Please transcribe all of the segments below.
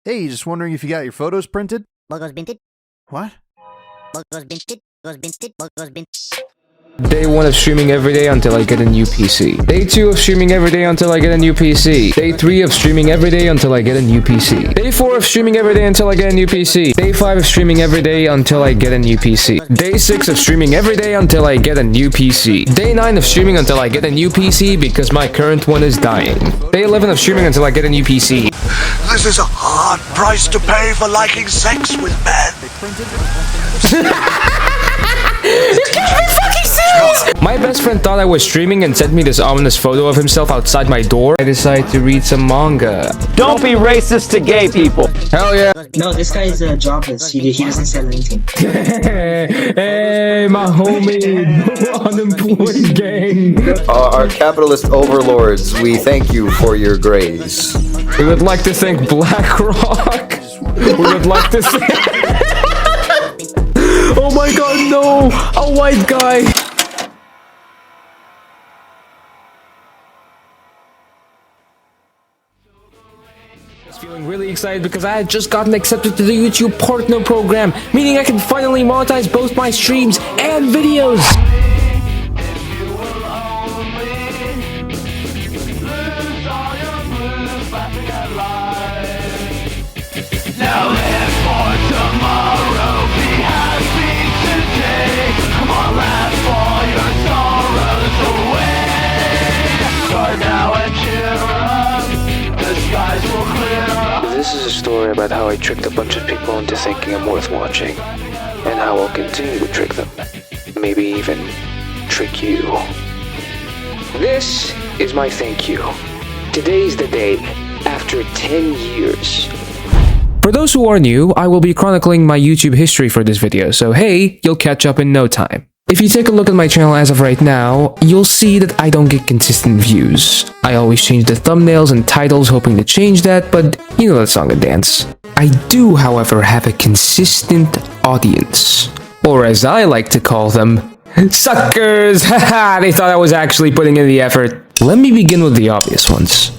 Hey, just wondering if you got your photos printed? Logos binted. What? Logos binted. Logos binted. Logos binted. Day 1 of streaming every day until I get a new PC. Day 2 of streaming every day until I get a new PC. Day 3 of streaming every day until I get a new PC. Day 4 of streaming every day until I get a new PC. Day 5 of streaming every day until I get a new PC. Day 6 of streaming every day until I get a new PC. Day 9 of streaming until I get a new PC because my current one is dying. Day 11 of streaming until I get a new PC. This is a hard price to pay for liking sex with men. My best friend thought I was streaming and sent me this ominous photo of himself outside my door. I decided to read some manga. Don't be racist to gay people. Hell yeah. No, this guy is jobless. He doesn't sell anything. Hey, my homie, unemployed gang. Our capitalist overlords, we thank you for your grace. We would like to thank BlackRock. We would like to thank... Oh my god, no! A white guy! I was feeling really excited because I had just gotten accepted to the YouTube Partner Program, meaning I can finally monetize both my streams and videos! This is a story about how I tricked a bunch of people into thinking I'm worth watching, and how I'll continue to trick them. Maybe even trick you. This is my thank you. Today's the day, after 10 years. For those who are new, I will be chronicling my YouTube history for this video, so hey, you'll catch up in no time. If you take a look at my channel as of right now, you'll see that I don't get consistent views. I always change the thumbnails and titles hoping to change that, but you know that song and dance. I do, however, have a consistent audience. Or as I like to call them, suckers! Haha, they thought I was actually putting in the effort. Let me begin with the obvious ones.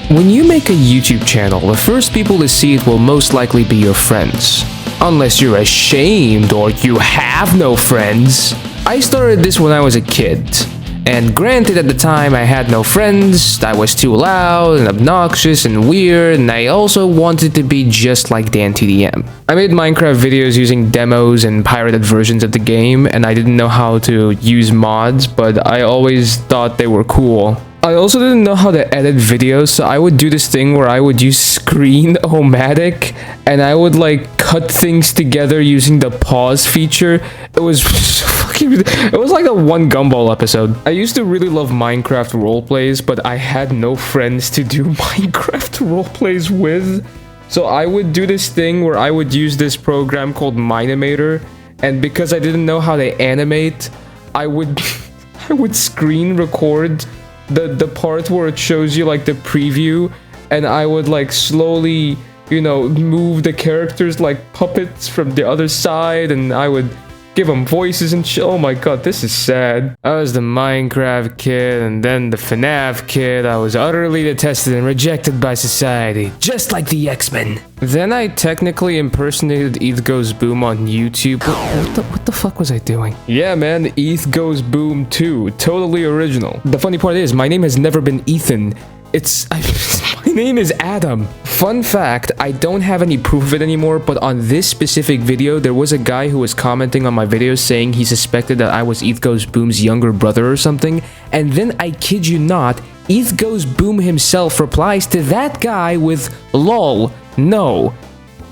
When you make a YouTube channel, the first people to see it will most likely be your friends. Unless you're ashamed or you have no friends. I started this when I was a kid. And granted, at the time I had no friends, I was too loud and obnoxious and weird, and I also wanted to be just like DanTDM. I made Minecraft videos using demos and pirated versions of the game, and I didn't know how to use mods, but I always thought they were cool. I also didn't know how to edit videos, so I would do this thing where I would use Screen-O-Matic, and I would like cut things together using the pause feature. It was it was like a one Gumball episode. I used to really love Minecraft roleplays, but I had no friends to do Minecraft roleplays with. So I would do this thing where I would use this program called Minimator, and because I didn't know how to animate, I would screen record the part where it shows you like the preview, and I would like slowly, you know, move the characters like puppets from the other side, and I would give them voices and shit. Oh my god, this is sad. I was the Minecraft kid and then the FNAF kid. I was utterly detested and rejected by society, just like the X-Men. Then I technically impersonated ETH Goes Boom on YouTube. What the fuck was I doing? Yeah man, ETH Goes Boom 2, totally original. The funny part is, my name has never been Ethan. My name is Adam. Fun fact, I don't have any proof of it anymore, but on this specific video, there was a guy who was commenting on my videos saying he suspected that I was ETH Goes Boom's younger brother or something, and then I kid you not, ETH Goes Boom himself replies to that guy with lol, no.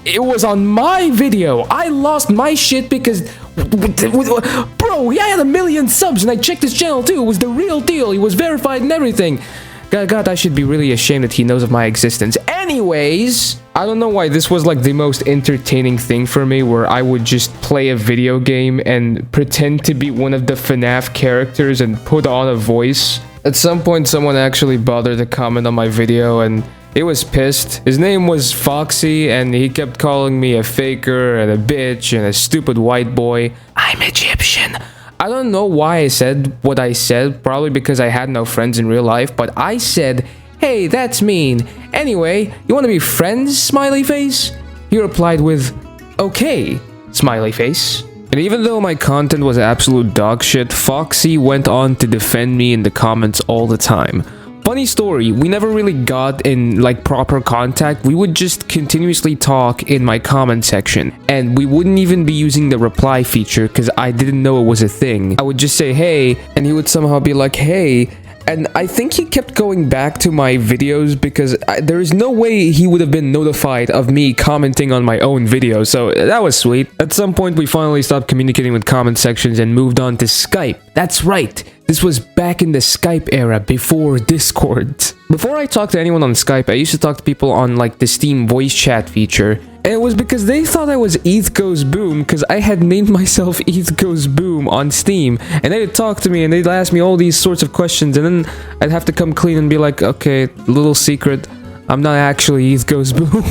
It was on my video. I lost my shit because... Bro, I had 1 million subs and I checked his channel too. It was the real deal. He was verified and everything. God, I should be really ashamed that he knows of my existence. Anyways, I don't know why this was like the most entertaining thing for me, where I would just play a video game and pretend to be one of the FNAF characters and put on a voice. At some point, someone actually bothered to comment on my video, and he was pissed. His name was Foxy, and he kept calling me a faker and a bitch and a stupid white boy. I'm Egyptian. I don't know why I said what I said, probably because I had no friends in real life, but I said, "Hey, that's mean. Anyway, you want to be friends, smiley face?" He replied with, "Okay, smiley face." And even though my content was absolute dog shit, Foxy went on to defend me in the comments all the time. Funny story, we never really got in like proper contact. We would just continuously talk in my comment section, and we wouldn't even be using the reply feature because I didn't know it was a thing. I would just say hey, and he would somehow be like hey, and I think he kept going back to my videos because there is no way he would have been notified of me commenting on my own video, so that was sweet. At some point we finally stopped communicating with comment sections and moved on to Skype. That's right, this was back in the Skype era before Discord. Before I talked to anyone on Skype, I used to talk to people on like the Steam voice chat feature. And it was because they thought I was ETH Goes Boom because I had named myself ETH Goes Boom on Steam. And they'd talk to me and they'd ask me all these sorts of questions. And then I'd have to come clean and be like, okay, little secret, I'm not actually ETH Goes Boom.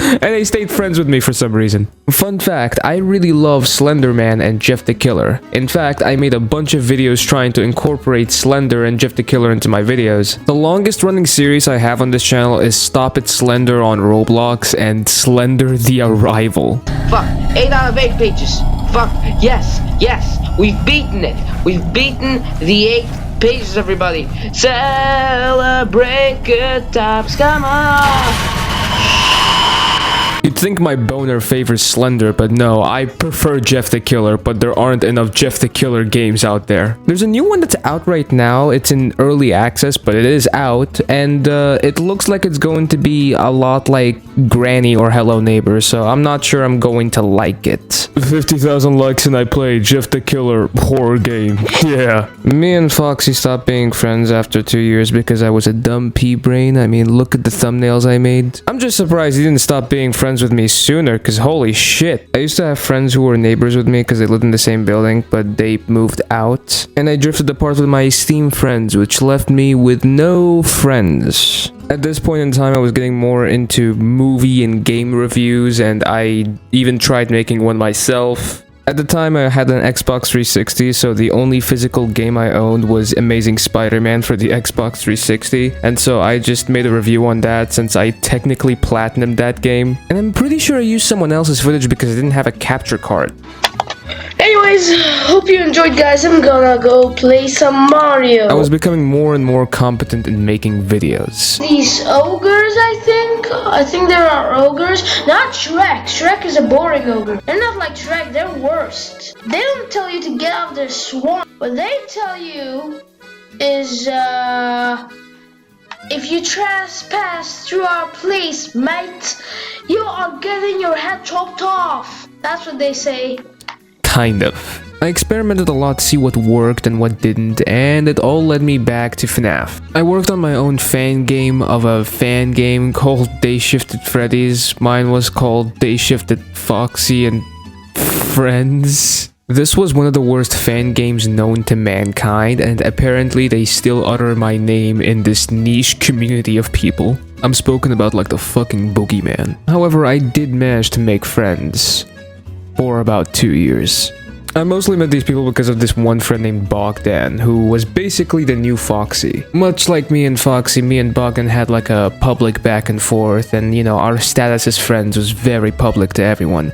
And they stayed friends with me for some reason. Fun fact, I really love Slenderman and Jeff the Killer. In fact, I made a bunch of videos trying to incorporate Slender and Jeff the Killer into my videos. The longest running series I have on this channel is Stop It Slender on Roblox and Slender the Arrival. Fuck, 8 out of 8 pages. Fuck, yes, we've beaten it. We've beaten the 8 pages, everybody. Celebrate good times, come on. You'd think my boner favors Slender, but no, I prefer Jeff the Killer, but there aren't enough Jeff the Killer games out there. There's a new one that's out right now. It's in early access, but it is out, and it looks like it's going to be a lot like Granny or Hello Neighbor, so I'm not sure I'm going to like it. 50,000 likes and I play Jeff the Killer horror game. Yeah. Me and Foxy stopped being friends after 2 years because I was a dumb pea-brain. I mean, look at the thumbnails I made. I'm just surprised he didn't stop being friends with me sooner, because holy shit. I used to have friends who were neighbors with me because they lived in the same building, but they moved out. And I drifted apart with my Steam friends, which left me with no friends. At this point in time, I was getting more into movie and game reviews, and I even tried making one myself. At the time, I had an Xbox 360, so the only physical game I owned was Amazing Spider-Man for the Xbox 360, and so I just made a review on that since I technically platinumed that game. And I'm pretty sure I used someone else's footage because I didn't have a capture card. Anyways, hope you enjoyed, guys. I'm gonna go play some Mario. I was becoming more and more competent in making videos. These ogres, I think there are ogres. Not Shrek. Shrek is a boring ogre. They're not like Shrek, they're worst. They don't tell you to get out of their swamp. What they tell you is, if you trespass through our place, mate, you are getting your head chopped off. That's what they say. Kind of. I experimented a lot to see what worked and what didn't, and it all led me back to FNAF. I worked on my own fan game of a fan game called Day Shifted Freddy's. Mine was called Day Shifted Foxy and Friends. This was one of the worst fan games known to mankind, and apparently they still utter my name in this niche community of people. I'm spoken about like the fucking boogeyman. However, I did manage to make friends. For about 2 years. I mostly met these people because of this one friend named Bogdan, who was basically the new Foxy. Much like me and Foxy, me and Bogdan had like a public back and forth, and you know, our status as friends was very public to everyone.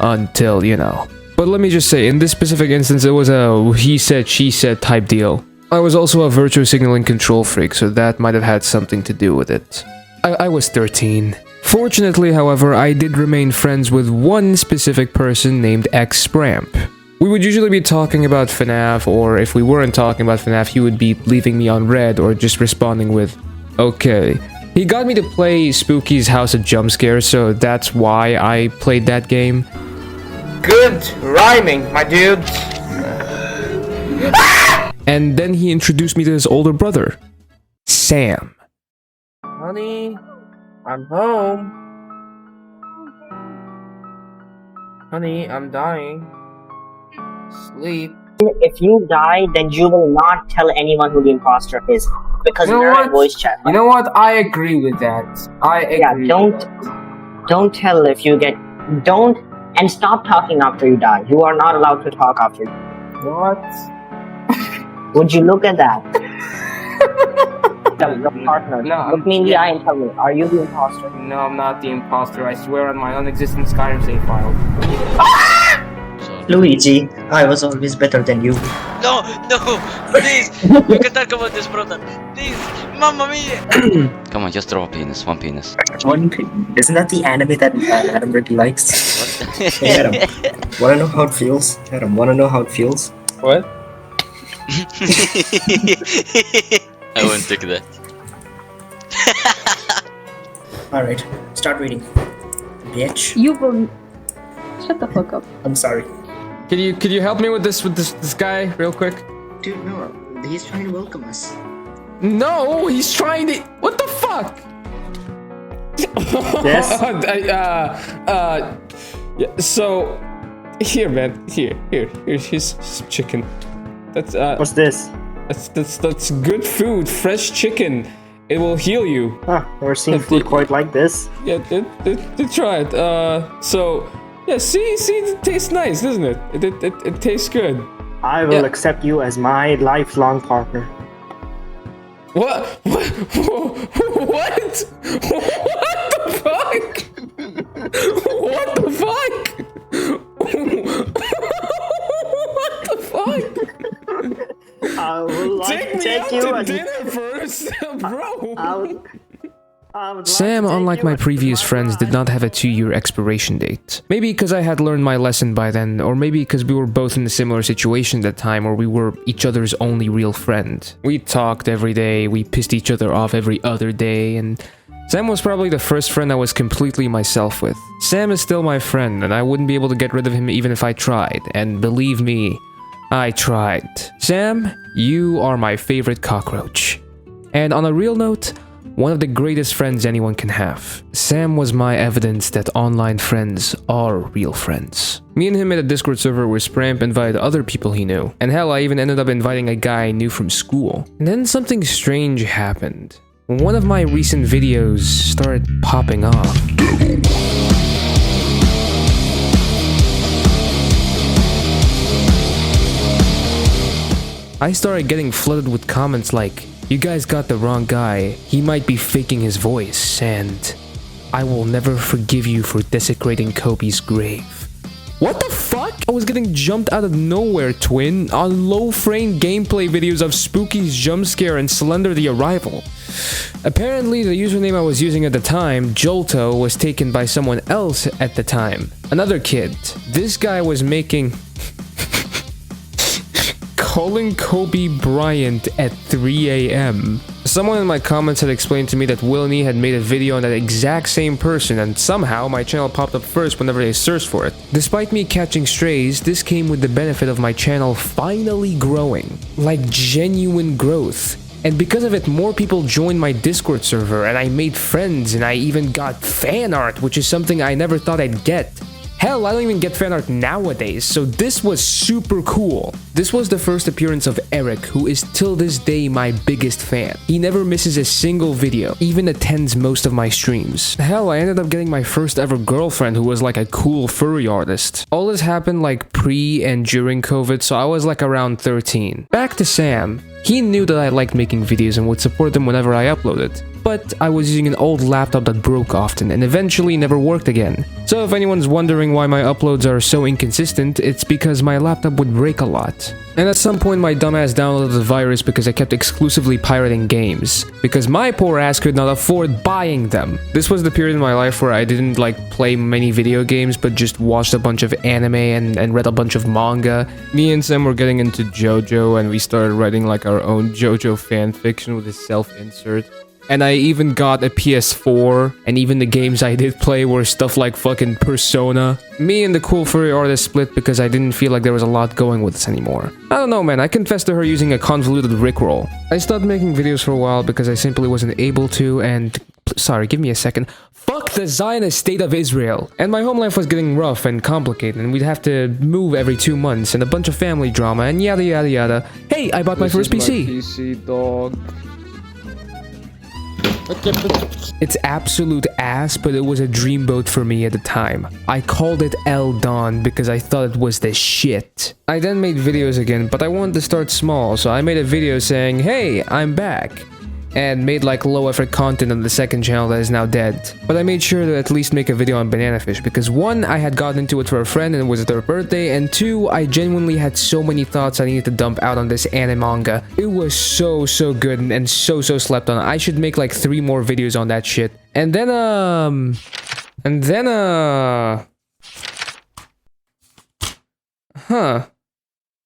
Until, you know. But let me just say, in this specific instance, it was a he said, she said type deal. I was also a virtue signaling control freak, so that might have had something to do with it. I was 13. Fortunately, however, I did remain friends with one specific person named X-Spramp. We would usually be talking about FNAF, or if we weren't talking about FNAF, he would be leaving me on red or just responding with, okay. He got me to play Spooky's House of Jumpscares, so that's why I played that game. Good rhyming, my dude. And then he introduced me to his older brother, Sam. Honey, I'm home. Honey, I'm dying. Sleep. If you die, then you will not tell anyone who the imposter is. Because you know you're what? in voice chat. You know what? I agree with that. I agree. Yeah, don't tell if you get... Don't... And stop talking after you die. You are not allowed to talk after you. What? Would you look at that? Tell your partner. No, Look me in the eye and tell me, are you the imposter? No, I'm not the imposter. I swear on my non-existent Skyrim save file. Luigi, I was always better than you. No, please. We can talk about this, brother. Please, mamma mia. Come on, just throw a penis. One penis. Isn't that the anime that Adam really likes? Hey, Adam, wanna know how it feels? Adam, wanna know how it feels? What? I won't take that. Alright, start reading. Bitch. You will. Shut the fuck up. I'm sorry. Could you help me with this guy real quick? Dude, no, he's trying to welcome us. No, he's trying to. What the fuck? Yes? Yeah, so here, man, here's some chicken. That's What's this? that's good food, fresh chicken. It will heal you. Huh, never seen food quite like this. Yeah, try it. So yeah, see, it tastes nice, doesn't it? It tastes good. I will Yeah. accept you as my lifelong partner. What? What? What the fuck? What the fuck? What the fuck? I would like Take to me take out you to as dinner first, bro. I would Sam, like to unlike take you my as previous my friends, did not have a 2-year expiration date. Maybe because I had learned my lesson by then, or maybe because we were both in a similar situation at that time, or we were each other's only real friend. We talked every day, we pissed each other off every other day, and Sam was probably the first friend I was completely myself with. Sam is still my friend, and I wouldn't be able to get rid of him even if I tried, and believe me, I tried. Sam, you are my favorite cockroach. And on a real note, one of the greatest friends anyone can have. Sam was my evidence that online friends are real friends. Me and him made a Discord server where Spramp invited other people he knew. And hell, I even ended up inviting a guy I knew from school. And then something strange happened. One of my recent videos started popping off. I started getting flooded with comments like, "You guys got the wrong guy, he might be faking his voice," and "I will never forgive you for desecrating Kobe's grave." What the fuck? I was getting jumped out of nowhere, twin, on low frame gameplay videos of Spooky's jump scare and Slender the Arrival. Apparently, the username I was using at the time, Jolto, was taken by someone else at the time. Another kid. This guy was making... calling Kobe Bryant at 3 a.m. Someone in my comments had explained to me that Wilney had made a video on that exact same person, and somehow my channel popped up first whenever they searched for it. Despite me catching strays, this came with the benefit of my channel finally growing. Like genuine growth. And because of it, more people joined my Discord server, and I made friends, and I even got fan art, which is something I never thought I'd get. Hell, I don't even get fan art nowadays, so this was super cool. This was the first appearance of Eric, who is till this day my biggest fan. He never misses a single video, even attends most of my streams. Hell, I ended up getting my first ever girlfriend who was like a cool furry artist. All this happened like pre and during COVID, so I was like around 13. Back to Sam. He knew that I liked making videos and would support them whenever I uploaded. But I was using an old laptop that broke often and eventually never worked again. So if anyone's wondering why my uploads are so inconsistent, it's because my laptop would break a lot. And at some point my dumbass downloaded the virus because I kept exclusively pirating games. Because my poor ass could not afford buying them. This was the period in my life where I didn't like play many video games but just watched a bunch of anime and read a bunch of manga. Me and Sam were getting into JoJo and we started writing like our own JoJo fanfiction with a self-insert. And I even got a PS4, and even the games I did play were stuff like fucking Persona. Me and the cool furry artist split because I didn't feel like there was a lot going with this anymore. I don't know, man, I confessed to her using a convoluted rickroll. I stopped making videos for a while because I simply wasn't able to, and... sorry, give me a second. Fuck the Zionist state of Israel! And my home life was getting rough and complicated, and we'd have to move every 2 months, and a bunch of family drama, and yada yada yada. Hey, I bought my first PC! PC, dog. It's absolute ass, but it was a dreamboat for me at the time. I called it El Don because I thought it was the shit. I then made videos again, but I wanted to start small, so I made a video saying, hey, I'm back. And made like low effort content on the second channel that is now dead. But I made sure to at least make a video on Banana Fish because 1, I had gotten into it for a friend and it was their birthday, and 2, I genuinely had so many thoughts I needed to dump out on this anime manga. It was so good and so slept on. I should make like 3 more videos on that shit. And then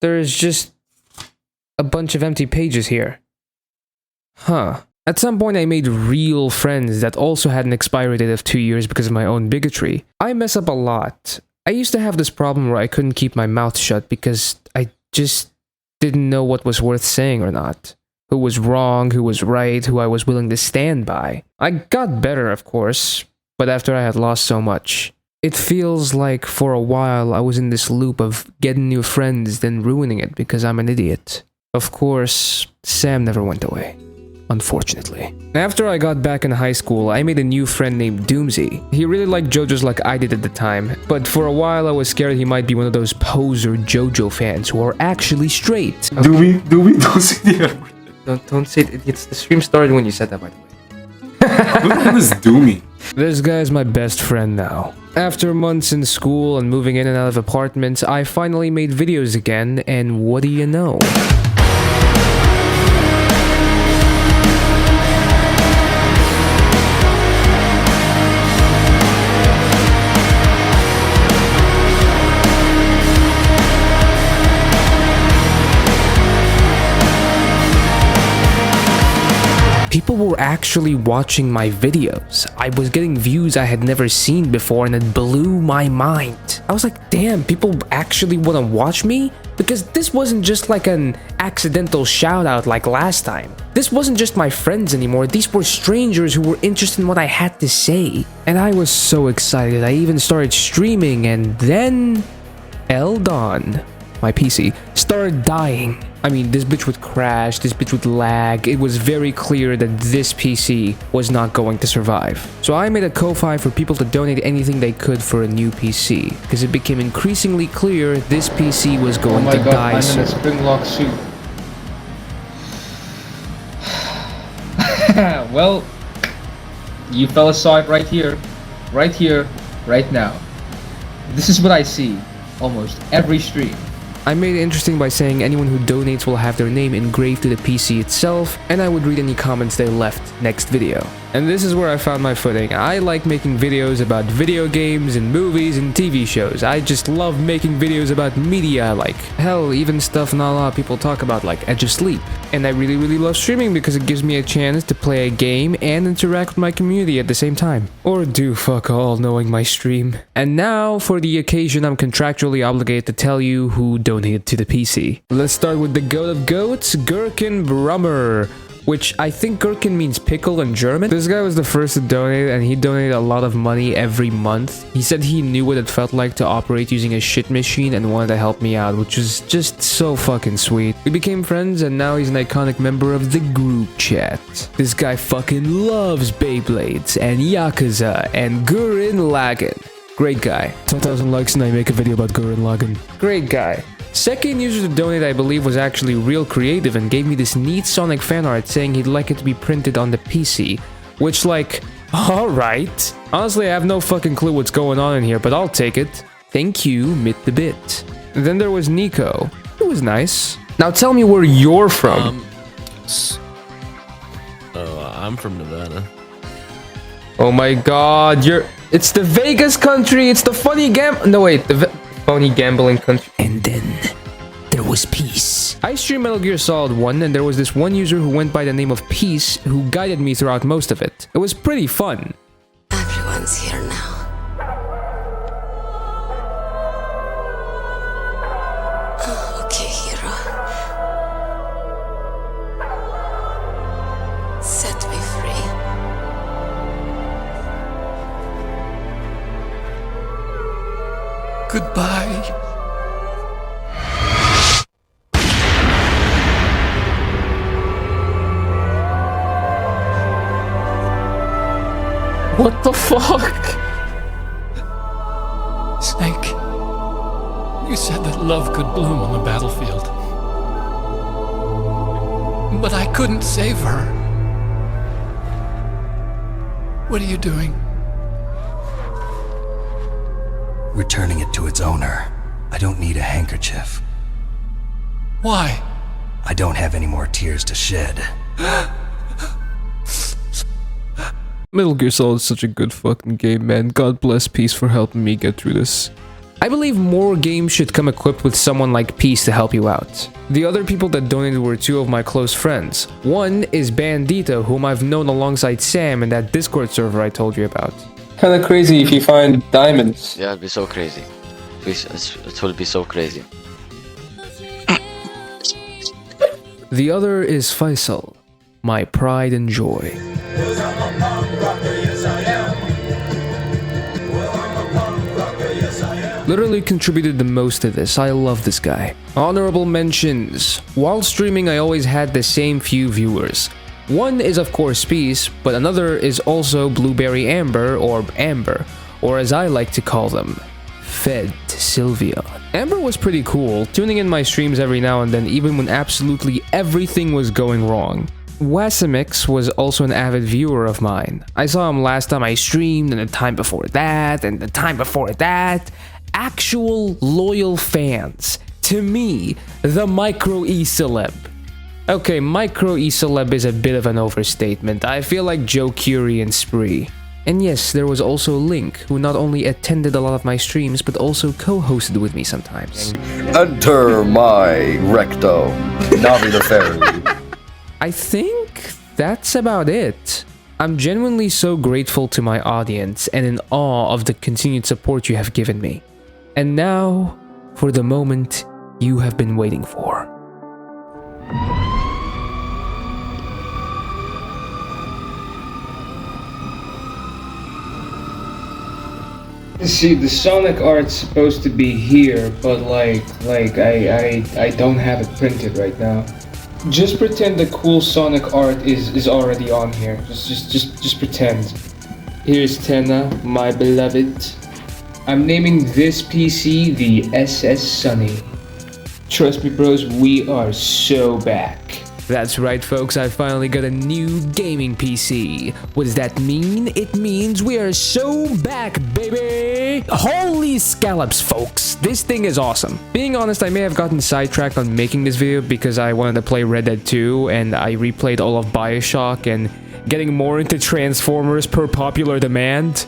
there's just a bunch of empty pages here. At some point I made real friends that also had an expiry date of 2 years because of my own bigotry. I mess up a lot. I used to have this problem where I couldn't keep my mouth shut because I just didn't know what was worth saying or not. Who was wrong, who was right, who I was willing to stand by. I got better, of course, but after I had lost so much. It feels like for a while I was in this loop of getting new friends then ruining it because I'm an idiot. Of course, Sam never went away. Unfortunately. After I got back in high school, I made a new friend named Doomsy. He really liked JoJo's like I did at the time, but for a while I was scared he might be one of those poser JoJo fans who are actually straight. Doomy, don't say the N word. Don't say it. The stream started when you said that, by the way. Who the hell is Doomy? This guy's my best friend now. After months in school and moving in and out of apartments, I finally made videos again, and what do you know? People were actually watching my videos. I was getting views I had never seen before and it blew my mind. I was like, damn, people actually want to watch me? Because this wasn't just like an accidental shout out like last time. This wasn't just my friends anymore, these were strangers who were interested in what I had to say. And I was so excited, I even started streaming, and then El Don, my PC, started dying. I mean, this bitch would crash, this bitch would lag. It was very clear that this PC was not going to survive. So I made a Ko-Fi for people to donate anything they could for a new PC, because it became increasingly clear this PC was going to die soon. I'm in a Springlock suit. Well, you fellas saw it right here, right now. This is what I see almost every stream. I made it interesting by saying anyone who donates will have their name engraved to the PC itself, and I would read any comments they left next video. And this is where I found my footing. I like making videos about video games and movies and TV shows. I just love making videos about media I like. Hell, even stuff not a lot of people talk about like Edge of Sleep. And I really love streaming because it gives me a chance to play a game and interact with my community at the same time. Or do fuck all knowing my stream. And now, for the occasion, I'm contractually obligated to tell you who donated to the PC. Let's start with the goat of goats, Gherkin Brummer. Which I think gherkin means pickle in German. This guy was the first to donate, and he donated a lot of money every month. He said he knew what it felt like to operate using a shit machine and wanted to help me out, which was just so fucking sweet. We became friends, and now he's an iconic member of the group chat. This guy fucking loves Beyblades and Yakuza and Gurren Lagann. Great guy. 10,000 likes and I make a video about Gurren Lagann. Great guy. Second user to donate, I believe, was actually real creative and gave me this neat Sonic fan art saying he'd like it to be printed on the PC. Which, like, alright. Honestly, I have no fucking clue what's going on in here, but I'll take it. Thank you, Mit the Bit. And then there was Nico. It was nice. Now tell me where you're from. I'm from Nevada. Oh my god, it's the Vegas country, it's the funny phony gambling country. And then there was Peace. I streamed Metal Gear Solid 1, and there was this one user who went by the name of Peace who guided me throughout most of it. It was pretty fun. Everyone's here now. Okay, hero. Set me free. Goodbye. What the fuck? Snake, you said that love could bloom on the battlefield. But I couldn't save her. What are you doing? Returning it to its owner. I don't need a handkerchief. Why? I don't have any more tears to shed. Metal Gear Solid is such a good fucking game, man. God bless Peace for helping me get through this. I believe more games should come equipped with someone like Peace to help you out. The other people that donated were two of my close friends. One is Bandito, whom I've known alongside Sam in that Discord server I told you about. Kinda crazy if you find diamonds. Yeah, it'd be so crazy. It will be so crazy. The other is Faisal, my pride and joy. Literally contributed the most to this. I love this guy. Honorable mentions. While streaming, I always had the same few viewers. One is of course Peace, but another is also Blueberry Amber, or as I like to call them, Fed Sylvia. Amber was pretty cool, tuning in my streams every now and then even when absolutely everything was going wrong. Wasimix was also an avid viewer of mine. I saw him last time I streamed, and the time before that, and the time before that. Actual loyal fans. To me, the Micro E-Celeb. Okay, Micro E-Celeb is a bit of an overstatement. I feel like Joe Curie and Spree. And yes, there was also Link, who not only attended a lot of my streams, but also co-hosted with me sometimes. Enter my recto, Navi the Fairy. I think that's about it. I'm genuinely so grateful to my audience and in awe of the continued support you have given me. And now, for the moment you have been waiting for. See, the Sonic art's supposed to be here, but I don't have it printed right now. Just pretend the cool Sonic art is already on here. Just pretend. Here's Tenna, my beloved. I'm naming this PC the SS Sunny. Trust me bros, we are so back. That's right folks, I finally got a new gaming PC. What does that mean? It means we are so back, baby! Holy scallops folks, this thing is awesome. Being honest, I may have gotten sidetracked on making this video because I wanted to play Red Dead 2 and I replayed all of Bioshock and getting more into Transformers per popular demand.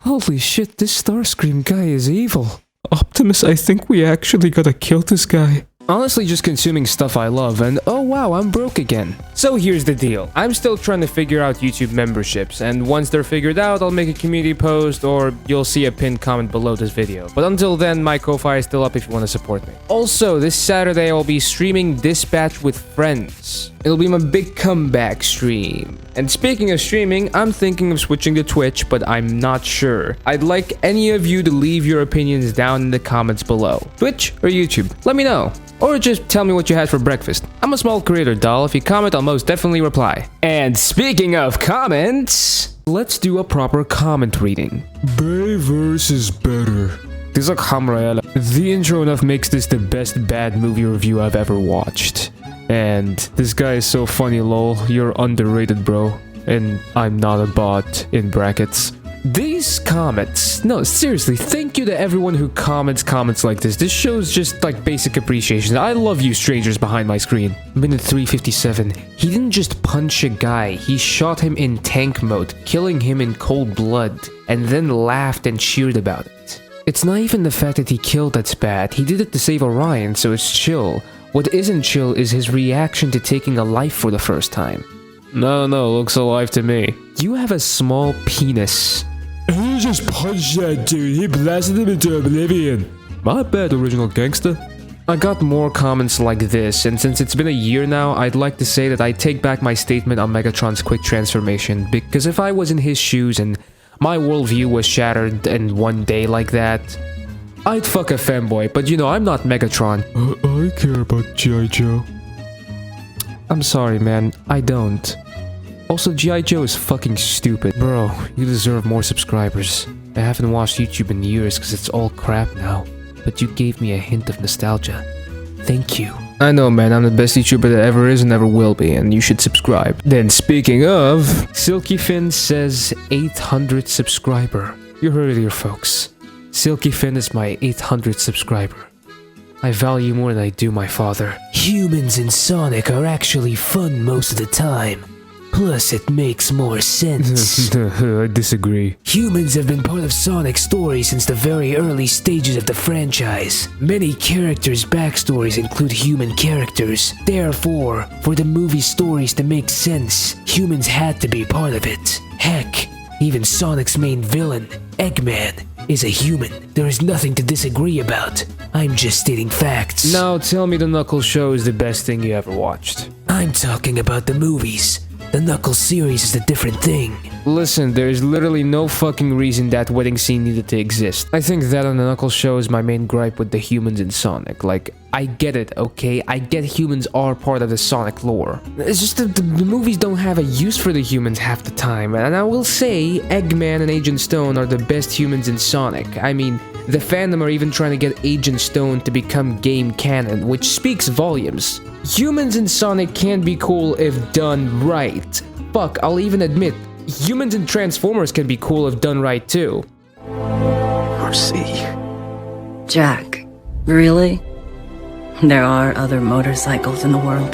Holy shit, this Starscream guy is evil. Optimus, I think we actually gotta kill this guy. Honestly, just consuming stuff I love, and oh wow, I'm broke again. So here's the deal. I'm still trying to figure out YouTube memberships, and once they're figured out, I'll make a community post, or you'll see a pinned comment below this video. But until then, my Ko-Fi is still up if you want to support me. Also, this Saturday, I will be streaming Dispatch with Friends. It'll be my big comeback stream. And speaking of streaming, I'm thinking of switching to Twitch, but I'm not sure. I'd like any of you to leave your opinions down in the comments below. Twitch or YouTube? Let me know. Or just tell me what you had for breakfast. I'm a small creator, doll. If you comment, I'll most definitely reply. And speaking of comments, let's do a proper comment reading. Bayverse is better. The intro enough makes this the best bad movie review I've ever watched. And this guy is so funny, lol. You're underrated, bro. And I'm not a bot, in brackets. These comments, no, seriously, thank you to everyone who comments like this. This shows just like basic appreciation. I love you strangers behind my screen. Minute 357. He didn't just punch a guy, he shot him in tank mode, killing him in cold blood, and then laughed and cheered about it. It's not even the fact that he killed that's bad. He did it to save Orion, so it's chill. What isn't chill is his reaction to taking a life for the first time. No, looks alive to me. You have a small penis. He just punched that dude. He blasted him into oblivion. My bad, original gangster. I got more comments like this, and since it's been a year now, I'd like to say that I take back my statement on Megatron's quick transformation, because if I was in his shoes and my worldview was shattered in one day like that, I'd fuck a femboy, but you know, I'm not Megatron. I care about G.I. Joe. I'm sorry, man, I don't. Also, G.I. Joe is fucking stupid. Bro, you deserve more subscribers. I haven't watched YouTube in years because it's all crap now. But you gave me a hint of nostalgia. Thank you. I know, man, I'm the best YouTuber that ever is and ever will be, and you should subscribe. Then speaking of, SilkyFin says 800 subscriber. You heard it here, folks. SilkyFin is my 800 subscriber. I value more than I do my father. Humans in Sonic are actually fun most of the time. Plus, it makes more sense. I disagree. Humans have been part of Sonic's story since the very early stages of the franchise. Many characters' backstories include human characters. Therefore, for the movie stories to make sense, humans had to be part of it. Heck, even Sonic's main villain, Eggman, is a human. There is nothing to disagree about. I'm just stating facts. Now tell me the Knuckles show is the best thing you ever watched. I'm talking about the movies. The Knuckles series is a different thing. Listen, there is literally no fucking reason that wedding scene needed to exist. I think that on the Knuckles show is my main gripe with the humans in Sonic. Like, I get it, okay? I get humans are part of the Sonic lore. It's just that the movies don't have a use for the humans half the time. And I will say, Eggman and Agent Stone are the best humans in Sonic. I mean, the fandom are even trying to get Agent Stone to become game canon, which speaks volumes. Humans in Sonic can be cool if done right. Fuck, I'll even admit, humans in Transformers can be cool if done right too. Mercy. Jack, really? There are other motorcycles in the world.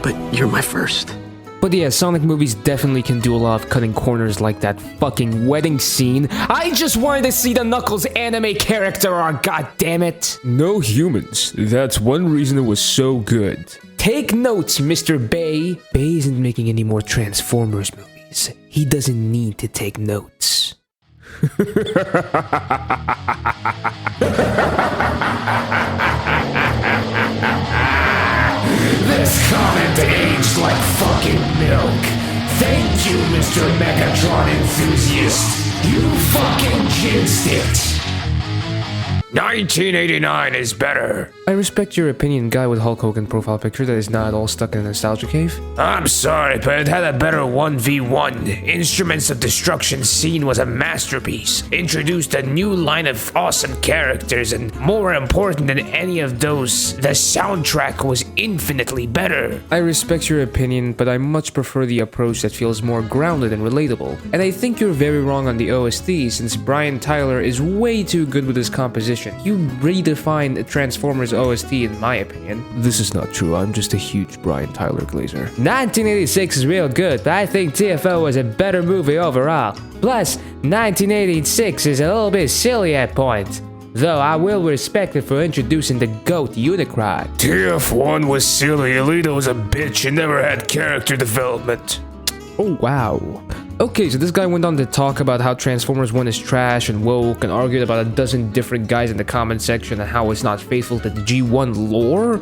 But you're my first. But yeah, Sonic movies definitely can do a lot of cutting corners like that fucking wedding scene. I just wanted to see the Knuckles anime character arc, goddammit! No humans. That's one reason it was so good. Take notes, Mr. Bay. Bay isn't making any more Transformers movies. He doesn't need to take notes. This comment aged like fucking milk. Thank you, Mr. Megatron enthusiast. You fucking jinxed it. 1989 is better. I respect your opinion, guy with Hulk Hogan profile picture that is not at all stuck in a nostalgia cave. I'm sorry, but it had a better 1v1. Instruments of Destruction scene was a masterpiece. Introduced a new line of awesome characters, and more important than any of those, the soundtrack was infinitely better. I respect your opinion, but I much prefer the approach that feels more grounded and relatable. And I think you're very wrong on the OST, since Brian Tyler is way too good with his composition. You redefined Transformers OST in my opinion. This is not true, I'm just a huge Brian Tyler glazer. 1986 is real good, but I think TFO was a better movie overall. Plus, 1986 is a little bit silly at points. Though I will respect it for introducing the GOAT Unicron. TF1 was silly, Alita was a bitch and never had character development. Oh wow. Okay, so this guy went on to talk about how Transformers 1 is trash and woke and argued about a dozen different guys in the comment section and how it's not faithful to the G1 lore?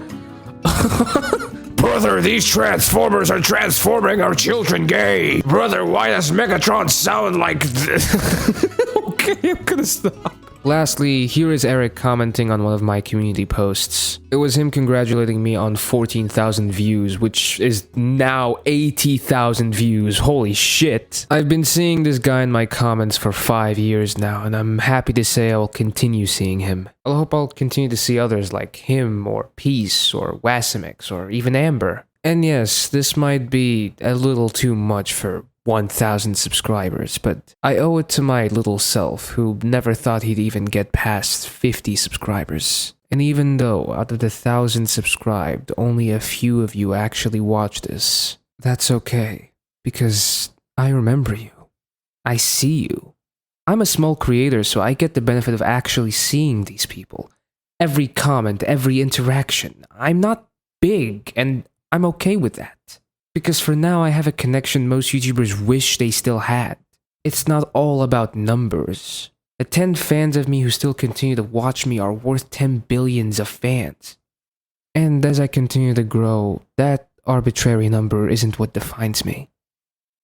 Brother, these Transformers are transforming our children gay. Brother, why does Megatron sound like this? Okay, I'm gonna stop. Lastly, here is Eric commenting on one of my community posts. It was him congratulating me on 14,000 views, which is now 80,000 views. Holy shit. I've been seeing this guy in my comments for 5 years now, and I'm happy to say I will continue seeing him. I hope I'll continue to see others like him, or Peace, or Wasimix, or even Amber. And yes, this might be a little too much for 1,000 subscribers, but I owe it to my little self, who never thought he'd even get past 50 subscribers. And even though, out of the 1,000 subscribed, only a few of you actually watch this, that's okay, because I remember you. I see you. I'm a small creator, so I get the benefit of actually seeing these people. Every comment, every interaction. I'm not big, and I'm okay with that. Because for now, I have a connection most YouTubers wish they still had. It's not all about numbers. The 10 fans of me who still continue to watch me are worth 10 billions of fans. And as I continue to grow, that arbitrary number isn't what defines me.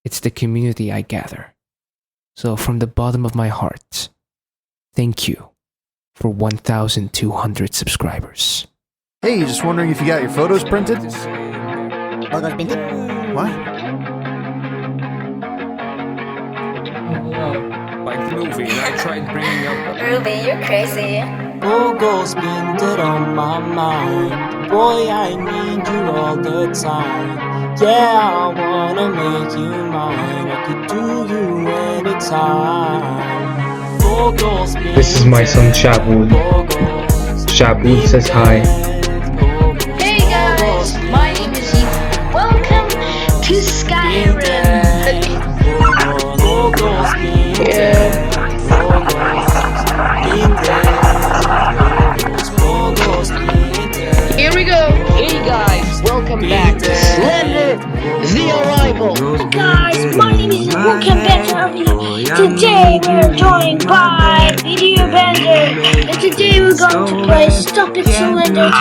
It's the community I gather. So from the bottom of my heart, thank you for 1,200 subscribers. Hey, just wondering if you got your photos printed? Photos printed? What? Like the movie, and I tried bringing up... Ruby, you're crazy. Google's been dead on my mind. Boy, I need you all the time. Yeah, I wanna make you mine. I could do you anytime. Google's been This is my son Shaboon. Shaboon says hi. Hey guys, my name is Ethan. Welcome to Skyrim. Here we go. Hey guys, welcome back to Slender the Arrival. Hey guys, my name is Welcome back to our video. Today we're joined by Video Bender, and today we're going to play Stop It Slender 2.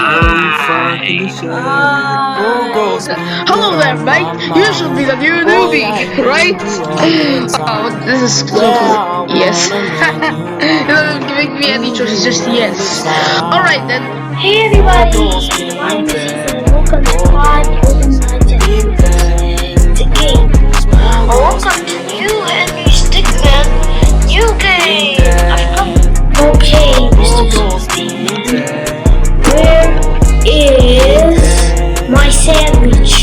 Hello there, mate. You should be the new newbie, right? Oh, this is so cool. Yes. You don't give me any choices, just yes. Alright then. Hey everybody, my name is Ethan. Welcome to Pod Open the game. Welcome to New Henry Stickman. New game. Okay, Mr. Stickman. Where is my sandwich?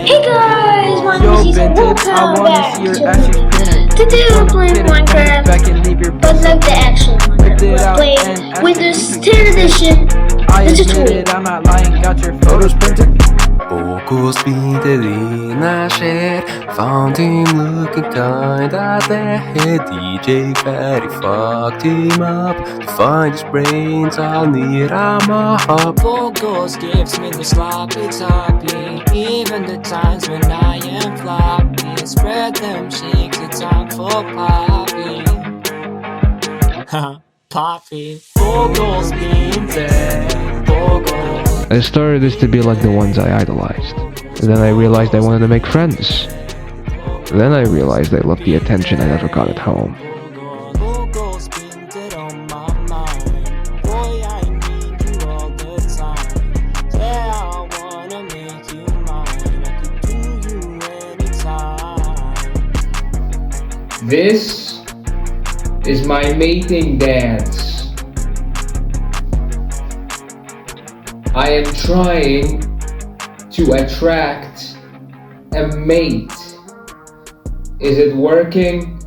Hey guys, my name is Ethan. Welcome back to today we're playing Minecraft, but like the actual Minecraft. We're playing Windows 10 Edition, the tutorial. I'm not lying, got your photos printed. Bogus speedily nasher, found him looking kinda there. DJ Fatty fucked him up. To find his brains, I'll need a mop. Bogus gives me the sloppy toppy, even the times when I am floppy. Spread them cheeks, it's time for Poppy. Poppy. Bogus being dead. Bogus. I started this to be like the ones I idolized. And then I realized I wanted to make friends. Then I realized I loved the attention I never got at home. This is my mating dance. I am trying to attract a mate. Is it working?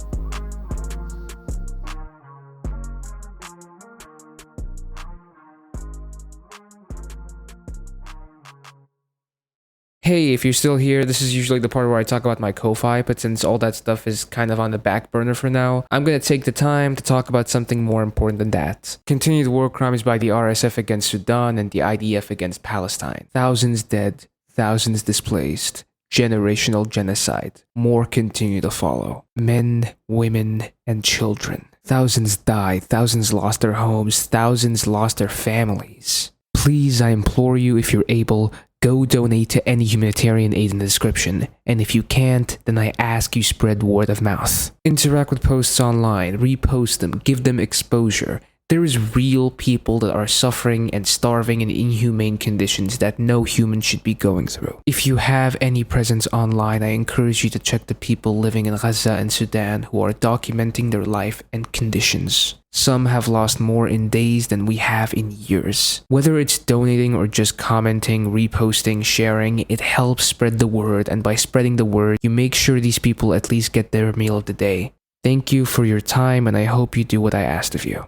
Hey, if you're still here, this is usually the part where I talk about my Ko-Fi, but since all that stuff is kind of on the back burner for now, I'm gonna take the time to talk about something more important than that. Continued war crimes by the RSF against Sudan and the IDF against Palestine. Thousands dead, thousands displaced, generational genocide. More continue to follow. Men, women, and children. Thousands died, thousands lost their homes, thousands lost their families. Please, I implore you, if you're able, go donate to any humanitarian aid in the description, and if you can't, then I ask you spread word of mouth. Interact with posts online, repost them, give them exposure. There is real people that are suffering and starving in inhumane conditions that no human should be going through. If you have any presence online, I encourage you to check the people living in Gaza and Sudan who are documenting their life and conditions. Some have lost more in days than we have in years. Whether it's donating or just commenting, reposting, sharing, it helps spread the word, and by spreading the word, you make sure these people at least get their meal of the day. Thank you for your time, and I hope you do what I asked of you.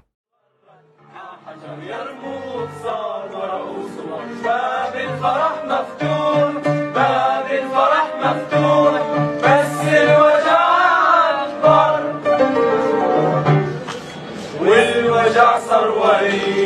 والوجع صار وريد